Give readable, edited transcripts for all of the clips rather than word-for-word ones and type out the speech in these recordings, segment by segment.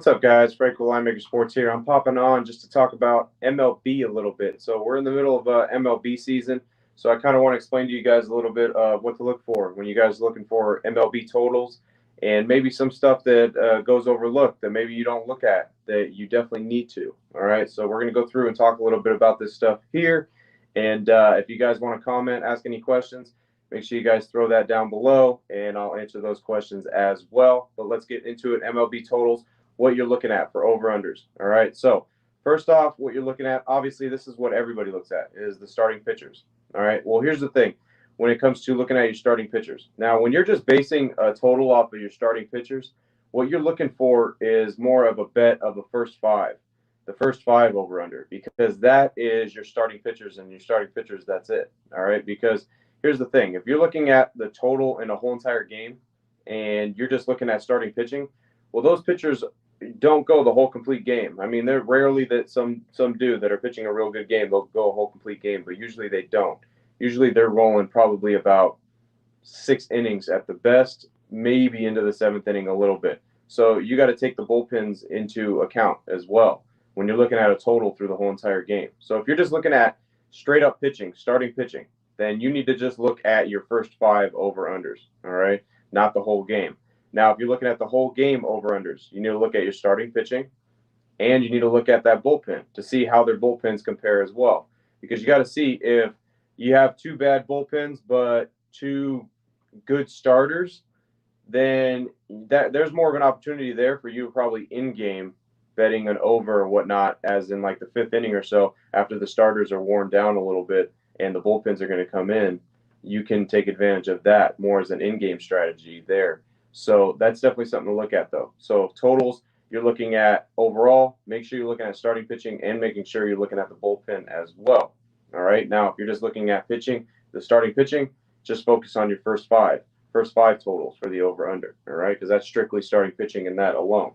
What's up, guys? Frank with Linemaker Sports here. I'm popping on just to talk about MLB a little bit. So we're in the middle of MLB season, so I kind of want to explain to you guys a little bit of what to look for when you guys are looking for MLB totals and maybe some stuff that goes overlooked that maybe you don't look at that you definitely need to. All right, so we're going to go through and talk a little bit about this stuff here. And if you guys want to comment, ask any questions, make sure you guys throw that down below, and I'll answer those questions as well. But let's get into it. MLB totals, what you're looking at for over-unders. All right, so first off, what you're looking at, obviously this is what everybody looks at, is the starting pitchers. All right, well, here's the thing. When it comes to looking at your starting pitchers. Now, when you're just basing a total off of your starting pitchers, what you're looking for is more of a bet of the first five over-under, because that is your starting pitchers, and your starting pitchers, that's it. All right, because here's the thing. If you're looking at the total in a whole entire game and you're just looking at starting pitching, well, those pitchers don't go the whole complete game. I mean, they're rarely that some do that are pitching a real good game. They'll go a whole complete game, but usually they don't. Usually they're rolling probably about 6 innings at the best, maybe into the 7th inning a little bit. So you got to take the bullpens into account as well when you're looking at a total through the whole entire game. So if you're just looking at straight up pitching, starting pitching, then you need to just look at your first 5 over-unders, all right? Not the whole game. Now, if you're looking at the whole game over-unders, you need to look at your starting pitching, and you need to look at that bullpen to see how their bullpens compare as well. Because you got to see if you have 2 bad bullpens but 2 good starters, then there's more of an opportunity there for you probably in-game betting an over or whatnot, as in like the 5th inning or so, after the starters are worn down a little bit and the bullpens are going to come in. You can take advantage of that more as an in-game strategy there. So that's definitely something to look at, though. So totals, you're looking at overall. Make sure you're looking at starting pitching and making sure you're looking at the bullpen as well. All right. Now, if you're just looking at pitching, the starting pitching, just focus on your first five totals for the over-under. All right, because that's strictly starting pitching and that alone.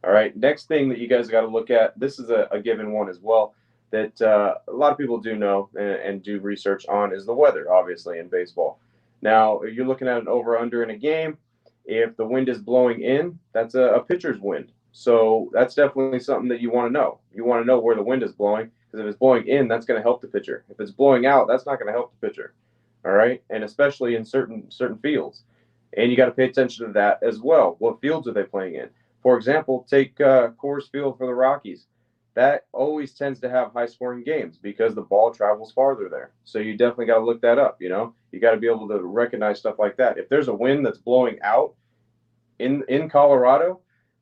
All right. Next thing that you guys got to look at, this is a given one as well, that a lot of people do know and do research on, is the weather, obviously, in baseball. Now, if you're looking at an over-under in a game, if the wind is blowing in, that's a pitcher's wind. So that's definitely something that you want to know. You want to know where the wind is blowing, because if it's blowing in, that's going to help the pitcher. If it's blowing out, that's not going to help the pitcher. All right, and especially in certain fields. And you got to pay attention to that as well. What fields are they playing in? For example, take Coors Field for the Rockies. That always tends to have high-scoring games because the ball travels farther there. So you definitely got to look that up, you know. You got to be able to recognize stuff like that. If there's a wind that's blowing out in Colorado,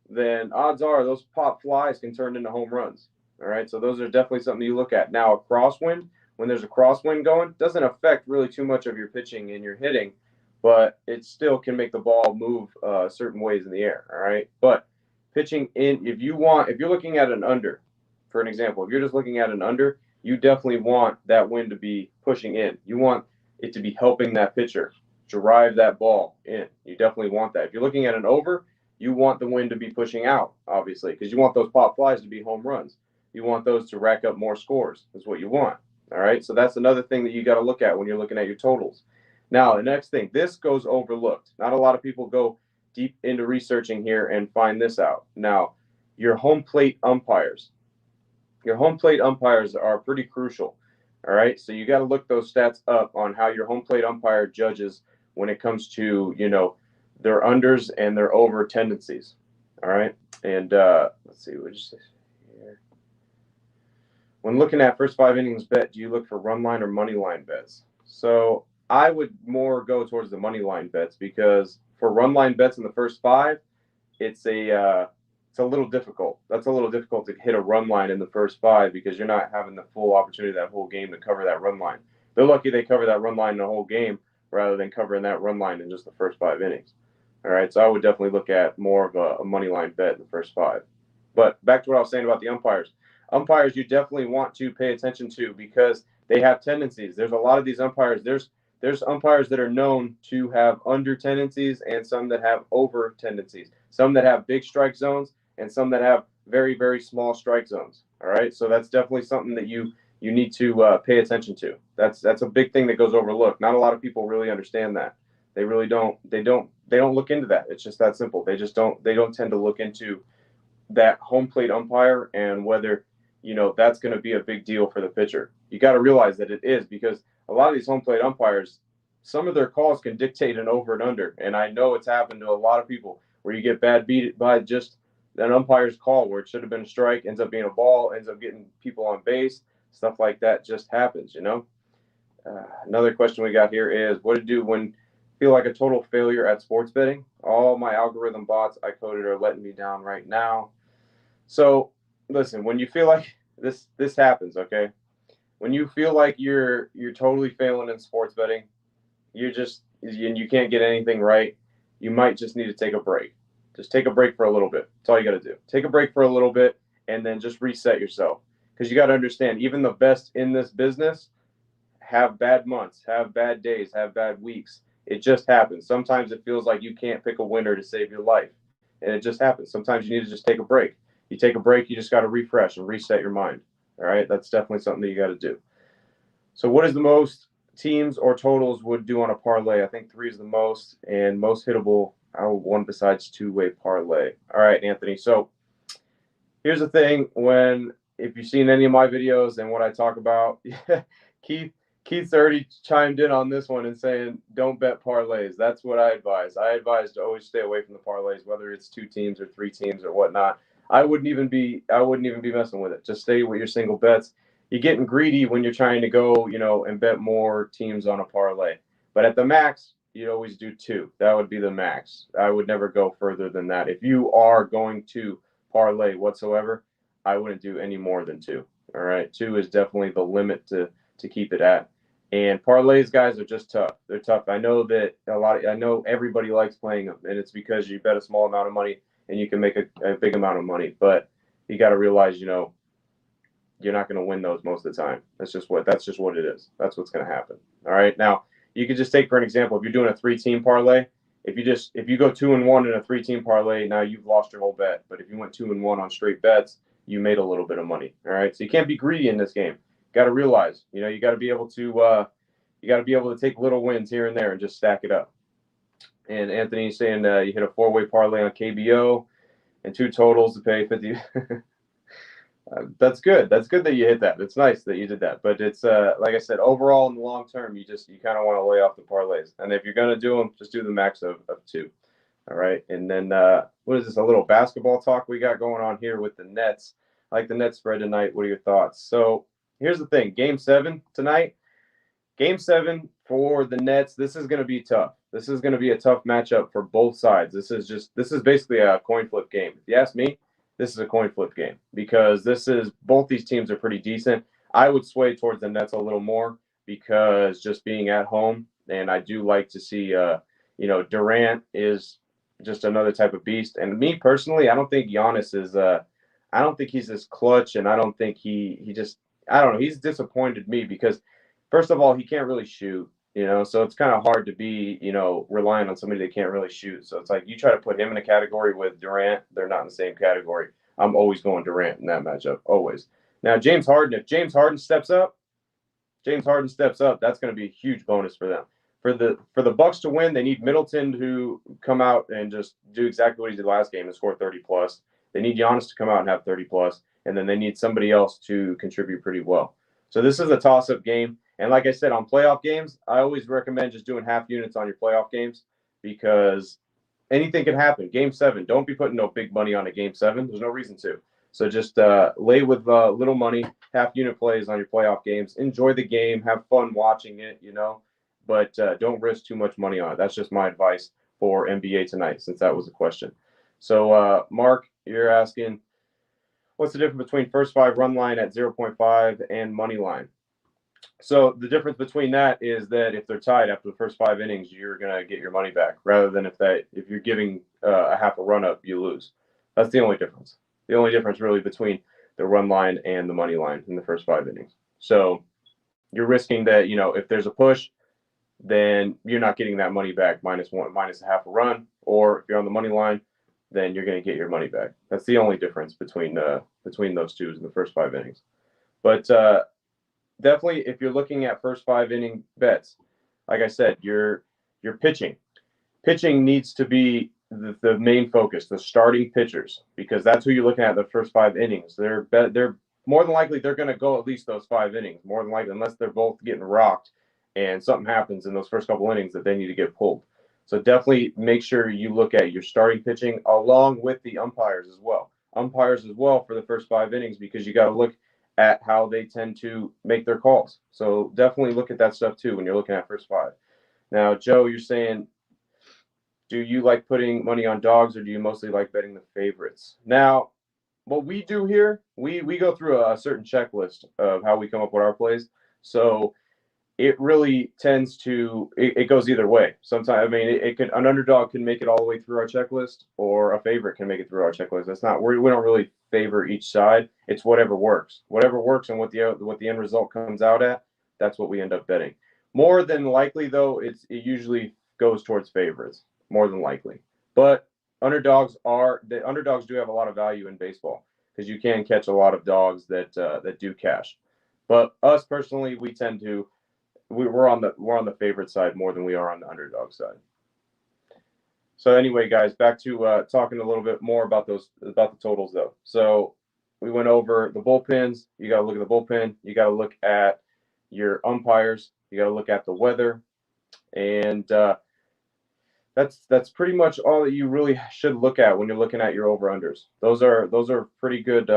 then odds are those pop flies can turn into home runs. All right, so those are definitely something you look at. Now, a crosswind, when there's a crosswind going, doesn't affect really too much of your pitching and your hitting, but it still can make the ball move certain ways in the air. All right, but pitching in, if you're looking at an under, for an example, if you're just looking at an under, you definitely want that wind to be pushing in. You want it to be helping that pitcher drive that ball in. You definitely want that. If you're looking at an over, you want the wind to be pushing out, obviously, because you want those pop flies to be home runs. You want those to rack up more scores. That's what you want. All right, so that's another thing that you got to look at when you're looking at your totals. Now, the next thing, this goes overlooked. Not a lot of people go deep into researching here and find this out. Now, your home plate umpires. Your home plate umpires are pretty crucial. All right, so you got to look those stats up on how your home plate umpire judges when it comes to, you know, their unders and their over tendencies. All right, and let's see, what did you say here? When looking at first 5 innings bet, do you look for run line or money line bets? So I would more go towards the money line bets, because for run line bets in the first 5, it's a little difficult. That's a little difficult to hit a run line in the first 5, because you're not having the full opportunity that whole game to cover that run line. They're lucky they cover that run line in the whole game rather than covering that run line in just the first 5 innings. All right, so I would definitely look at more of a money line bet in the first 5. But back to what I was saying about the umpires. Umpires you definitely want to pay attention to, because they have tendencies. There's a lot of these umpires. There's umpires that are known to have under tendencies and some that have over tendencies. Some that have big strike zones and some that have very, very small strike zones. All right, so that's definitely something that you need to pay attention to. That's a big thing that goes overlooked. Not a lot of people really understand that. They really don't. They don't look into that. It's just that simple. They don't tend to look into that home plate umpire and whether, that's going to be a big deal for the pitcher. You got to realize that it is, because a lot of these home plate umpires, some of their calls can dictate an over and under. And I know it's happened to a lot of people where you get bad beat by just an umpire's call where it should have been a strike, ends up being a ball, ends up getting people on base. Stuff like that just happens. Another question we got here is, what to do when feel like a total failure at sports betting? All my algorithm bots I coded are letting me down right now. So listen, when you feel like this happens, okay? When you feel like you're totally failing in sports betting, and you can't get anything right, you might just need to take a break. Just take a break for a little bit. That's all you got to do. Take a break for a little bit and then just reset yourself. Because you got to understand, even the best in this business have bad months, have bad days, have bad weeks. It just happens. Sometimes it feels like you can't pick a winner to save your life. And it just happens. Sometimes you need to just take a break. You take a break, you just got to refresh and reset your mind. All right? That's definitely something that you got to do. So what is the most teams or totals would do on a parlay? I think 3 is the most, and most hittable, one besides two-way parlay. All right, Anthony. So here's the thing. If you've seen any of my videos and what I talk about, Keith's already chimed in on this one and saying, don't bet parlays. That's what I advise. I advise to always stay away from the parlays, whether it's 2 teams or 3 teams or whatnot. I wouldn't even be messing with it. Just stay with your single bets. You're getting greedy when you're trying to go, and bet more teams on a parlay. But at the max, you'd always do 2. That would be the max. I would never go further than that. If you are going to parlay whatsoever, I wouldn't do any more than 2. All right. 2 is definitely the limit to keep it at. And parlays, guys, are just tough. They're tough. I know that I know everybody likes playing them, and it's because you bet a small amount of money and you can make a big amount of money. But you got to realize, you're not going to win those most of the time. That's just what it is. That's what's going to happen. All right. Now, you could just take, for an example, if you're doing a 3-team parlay, if you go 2-1 in a 3-team parlay, now you've lost your whole bet. But if you went 2-1 on straight bets, you made a little bit of money. All right. So you can't be greedy in this game. Got to realize, you got to be able to take little wins here and there and just stack it up. And Anthony's saying you hit a 4-way parlay on KBO and 2 totals to pay 50. That's good. That's good that you hit that. It's nice that you did that. But it's like I said, overall in the long term, you kind of want to lay off the parlays. And if you're gonna do them, just do the max of 2. All right. And then what is this? A little basketball talk we got going on here with the Nets. I like the Nets spread tonight. What are your thoughts? So here's the thing. Game 7 tonight. Game 7 for the Nets. This is going to be tough. This is going to be a tough matchup for both sides. This is basically a coin flip game. If you ask me, this is a coin flip game because both these teams are pretty decent. I would sway towards the Nets a little more because just being at home, and I do like to see, Durant is just another type of beast. And me personally, I don't think Giannis is. I don't think he's as clutch, and I don't think he just. I don't know. He's disappointed me because, first of all, he can't really shoot. So it's kind of hard to be, relying on somebody that can't really shoot. So it's like you try to put him in a category with Durant, they're not in the same category. I'm always going Durant in that matchup, always. Now, James Harden, if James Harden steps up, that's going to be a huge bonus for them. For the Bucks to win, they need Middleton to come out and just do exactly what he did last game and score 30 plus. They need Giannis to come out and have 30 plus, and then they need somebody else to contribute pretty well. So this is a toss-up game. And like I said, on playoff games, I always recommend just doing half units on your playoff games because anything can happen. Game 7, don't be putting no big money on a Game 7. There's no reason to. So just lay with little money, half unit plays on your playoff games. Enjoy the game. Have fun watching it, but don't risk too much money on it. That's just my advice for NBA tonight since that was a question. So, Mark, you're asking, what's the difference between first 5 run line at 0.5 and money line? So the difference between that is that if they're tied after the first 5 innings, you're going to get your money back rather than if you're giving a half a run up, you lose. That's the only difference. The only difference really between the run line and the money line in the first 5 innings. So you're risking that, if there's a push, then you're not getting that money back minus a half a run. Or if you're on the money line, then you're going to get your money back. That's the only difference between those two in the first 5 innings. But definitely, if you're looking at first 5 inning bets, like I said, your pitching needs to be the main focus, the starting pitchers, because that's who you're looking at the first 5 innings. They're more than likely they're going to go at least those 5 innings, more than likely, unless they're both getting rocked and something happens in those first couple innings that they need to get pulled. So definitely make sure you look at your starting pitching along with the umpires as well. Umpires as well for the first 5 innings, because you got to look at how they tend to make their calls. So definitely look at that stuff too when you're looking at first 5. Now, Joe, you're saying, do you like putting money on dogs, or do you mostly like betting the favorites? Now, what we do here, we go through a certain checklist of how we come up with our plays. So it really tends to it goes either way. Sometimes, I mean, it could, an underdog can make it all the way through our checklist, or a favorite can make it through our checklist. That's not, we don't really favor each side. It's whatever works, and what the end result comes out at. That's what we end up betting. More than likely, though, it usually goes towards favorites, more than likely. But underdogs do have a lot of value in baseball, because you can catch a lot of dogs that do cash. But us personally, we tend to we're on the favorite side more than we are on the underdog side. So anyway, guys, back to talking a little bit more about the totals though. So we went over the bullpens. You got to look at the bullpen. You got to look at your umpires. You got to look at the weather, and that's pretty much all that you really should look at when you're looking at your over-unders. Those are pretty good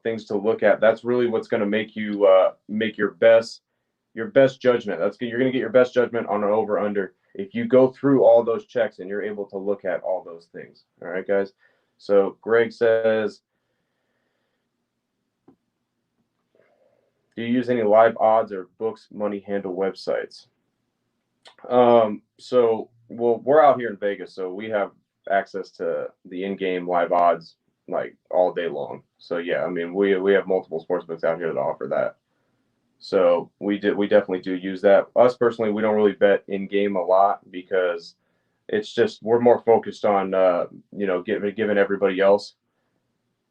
things to look at. That's really what's going to make you make your best judgment. You're going to get your best judgment on an over-under if you go through all those checks and you're able to look at all those things. All right, guys. So Greg says, do you use any live odds or books money handle websites? So, well, we're out here in Vegas, so we have access to the in-game live odds like all day long. So yeah, I mean, we have multiple sportsbooks out here that offer that. So we definitely do use that. Us personally, we don't really bet in-game a lot, because it's just, we're more focused on giving everybody else,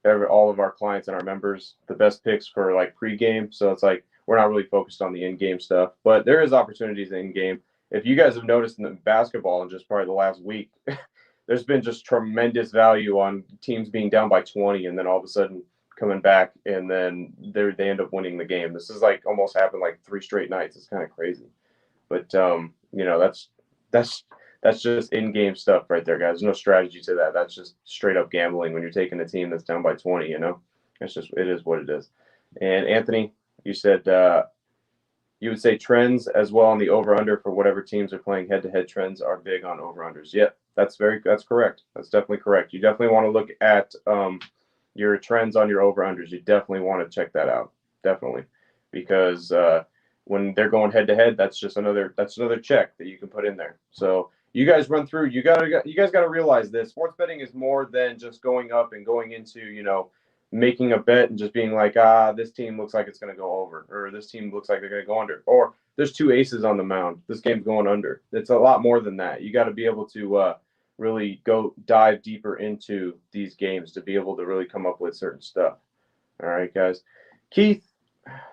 all of our clients and our members, the best picks for like pre-game. So it's like we're not really focused on the in-game stuff, but there is opportunities in-game. If you guys have noticed in the basketball in just probably the last week, there's been just tremendous value on teams being down by 20 and then all of a sudden coming back, and then they end up winning the game. This is like almost happened like 3 straight nights. It's kind of crazy, but that's just in-game stuff right there, guys. There's no strategy to that. That's just straight up gambling when you're taking a team that's down by 20. It is what it is. And Anthony, you said you would say trends as well on the over-under for whatever teams are playing head-to-head. Trends are big on over-unders. Yeah, that's correct. That's definitely correct. You definitely want to look at your trends on your over-unders. You definitely want to check that out. Definitely. Because when they're going head-to-head, that's another check that you can put in there. So you guys run through. You guys got to realize this. Sports betting is more than just going up and going into, making a bet and just being like, this team looks like it's going to go over, or this team looks like they're going to go under, or there's 2 aces on the mound, this game's going under. It's a lot more than that. You got to be able to really go dive deeper into these games to be able to really come up with certain stuff. All right, guys. Keith,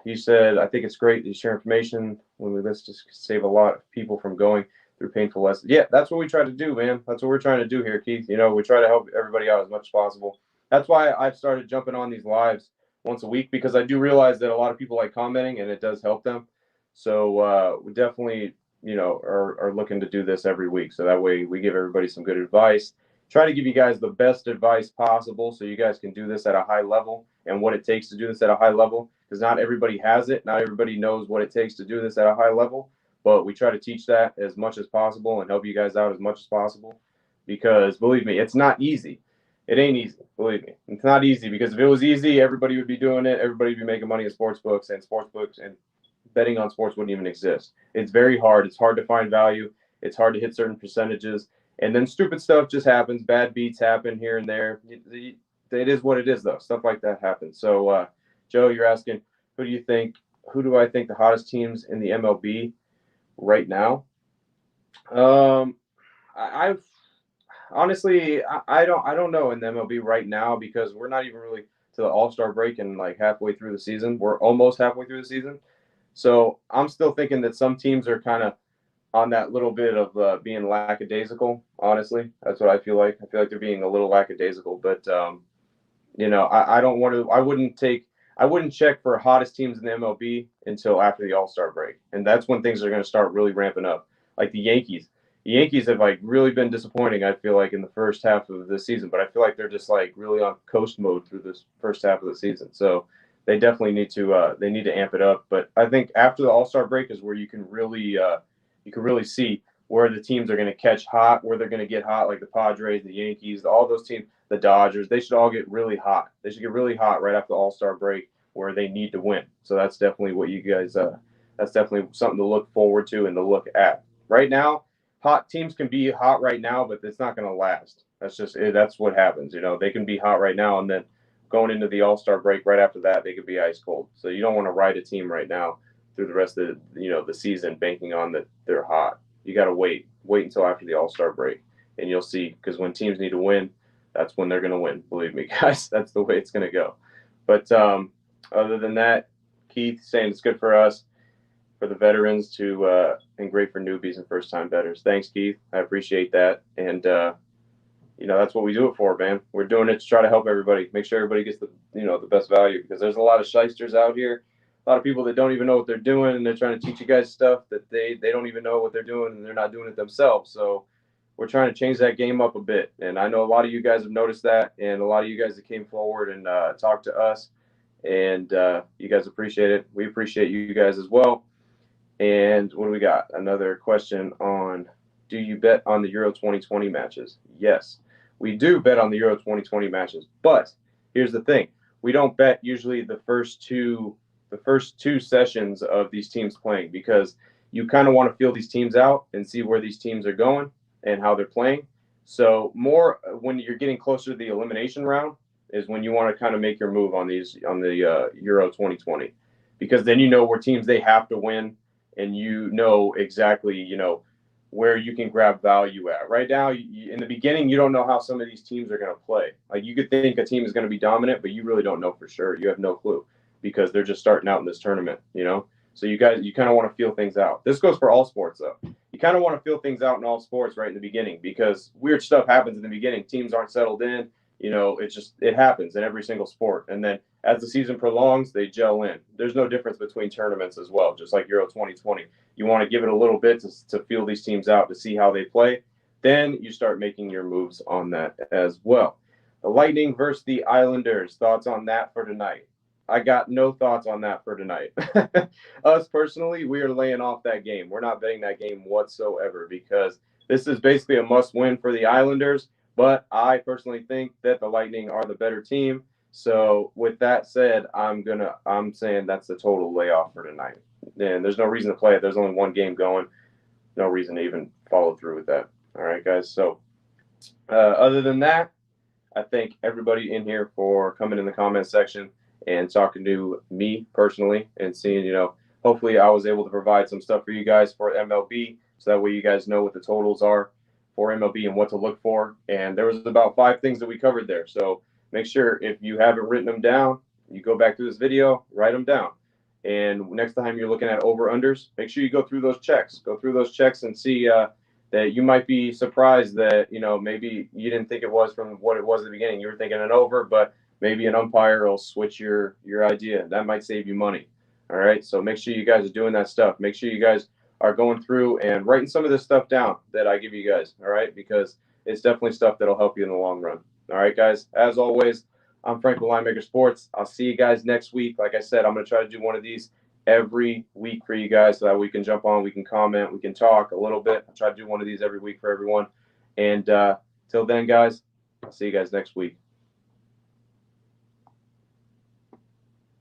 you said, I think it's great to share information when we list to save a lot of people from going through painful lessons. Yeah, that's what we try to do, man. That's what we're trying to do here, Keith. We try to help everybody out as much as possible. That's why I've started jumping on these lives once a week, because I do realize that a lot of people like commenting and it does help them. So we definitely, are looking to do this every week. So that way we give everybody some good advice. Try to give you guys the best advice possible so you guys can do this at a high level, and what it takes to do this at a high level, because not everybody has it. Not everybody knows what it takes to do this at a high level, but we try to teach that as much as possible and help you guys out as much as possible, because believe me, it's not easy. It ain't easy. Believe me. It's not easy, because if it was easy, everybody would be doing it. Everybody would be making money in sports books and betting on sports wouldn't even exist. It's very hard. It's hard to find value. It's hard to hit certain percentages. And then stupid stuff just happens. Bad beats happen here and there. It is what it is, though. Stuff like that happens. So, Joe, you're asking, who do I think the hottest teams in the MLB right now? Honestly, I don't know in the MLB right now, because we're not even really to the All-Star break and like halfway through the season. We're almost halfway through the season. So I'm still thinking that some teams are kind of on that little bit of being lackadaisical. Honestly, that's what I feel like. I feel like they're being a little lackadaisical. But I don't want to. I wouldn't check for hottest teams in the MLB until after the All-Star break, and that's when things are going to start really ramping up. Like the Yankees. The Yankees have like really been disappointing. I feel like in the first half of the season, but I feel like they're just like really on coast mode through this first half of the season. So they definitely need to amp it up. But I think after the All-Star break is where you can really see where the teams are going to catch hot, where they're going to get hot, like the Padres, the Yankees, all those teams, the Dodgers. They should all get really hot. They should get really hot right after the All-Star break, where they need to win. So that's definitely what you guys. That's definitely something to look forward to and to look at. Right now, hot teams can be hot right now, but it's not going to last. That's what happens. They can be hot right now, and then going into the All-Star break right after that, they could be ice cold. So you don't want to ride a team right now through the rest of the season, banking on that they're hot. You got to wait until after the All-Star break, and you'll see. Because when teams need to win, that's when they're going to win. Believe me, guys, that's the way it's going to go. But other than that, Keith saying it's good for us, for the veterans to and great for newbies and first-time bettors. Thanks, Keith. I appreciate that, and that's what we do it for, man. We're doing it to try to help everybody, make sure everybody gets the best value, because there's a lot of shysters out here, a lot of people that don't even know what they're doing, and they're trying to teach you guys stuff that they don't even know what they're doing, and they're not doing it themselves. So we're trying to change that game up a bit, and I know a lot of you guys have noticed that, and a lot of you guys that came forward and talked to us, and you guys appreciate it. We appreciate you guys as well. And what do we got? Another question on, do you bet on the Euro 2020 matches? Yes, we do bet on the Euro 2020 matches, but here's the thing: we don't bet usually the first two sessions of these teams playing, because you kind of want to feel these teams out and see where these teams are going and how they're playing. So more when you're getting closer to the elimination round is when you want to kind of make your move on the Euro 2020, because then where teams they have to win, and exactly where you can grab value at. Right now, in the beginning, you don't know how some of these teams are going to play. Like, you could think a team is going to be dominant, but you really don't know for sure. You have no clue, because they're just starting out in this tournament, So you kind of want to feel things out. This goes for all sports, though. You kind of want to feel things out in all sports right in the beginning, because weird stuff happens in the beginning. Teams aren't settled in. It happens in every single sport. And then as the season prolongs, they gel in. There's no difference between tournaments as well, just like Euro 2020. You want to give it a little bit to feel these teams out, to see how they play. Then you start making your moves on that as well. The Lightning versus the Islanders. Thoughts on that for tonight? I got no thoughts on that for tonight. Us personally, we are laying off that game. We're not betting that game whatsoever, because this is basically a must-win for the Islanders. But I personally think that the Lightning are the better team. So with that said, I'm saying that's the total layoff for tonight. And there's no reason to play it. There's only one game going. No reason to even follow through with that. All right, guys. So other than that, I thank everybody in here for coming in the comment section and talking to me personally, and seeing, hopefully I was able to provide some stuff for you guys for MLB, so that way you guys know what the totals are for MLB and what to look for. And there was about 5 things that we covered there. So make sure, if you haven't written them down, you go back through this video, write them down. And next time you're looking at over-unders, make sure you go through those checks. Go through those checks and see that you might be surprised that, maybe you didn't think it was from what it was at the beginning. You were thinking an over, but maybe an umpire will switch your idea. That might save you money. All right. So make sure you guys are doing that stuff. Make sure you guys are going through and writing some of this stuff down that I give you guys. All right. Because it's definitely stuff that'll help you in the long run. All right, guys. As always, I'm Frank with Linemaker Sports. I'll see you guys next week. Like I said, I'm going to try to do one of these every week for you guys, so that we can jump on, we can comment, we can talk a little bit. I'll try to do one of these every week for everyone. And till then, guys, I'll see you guys next week.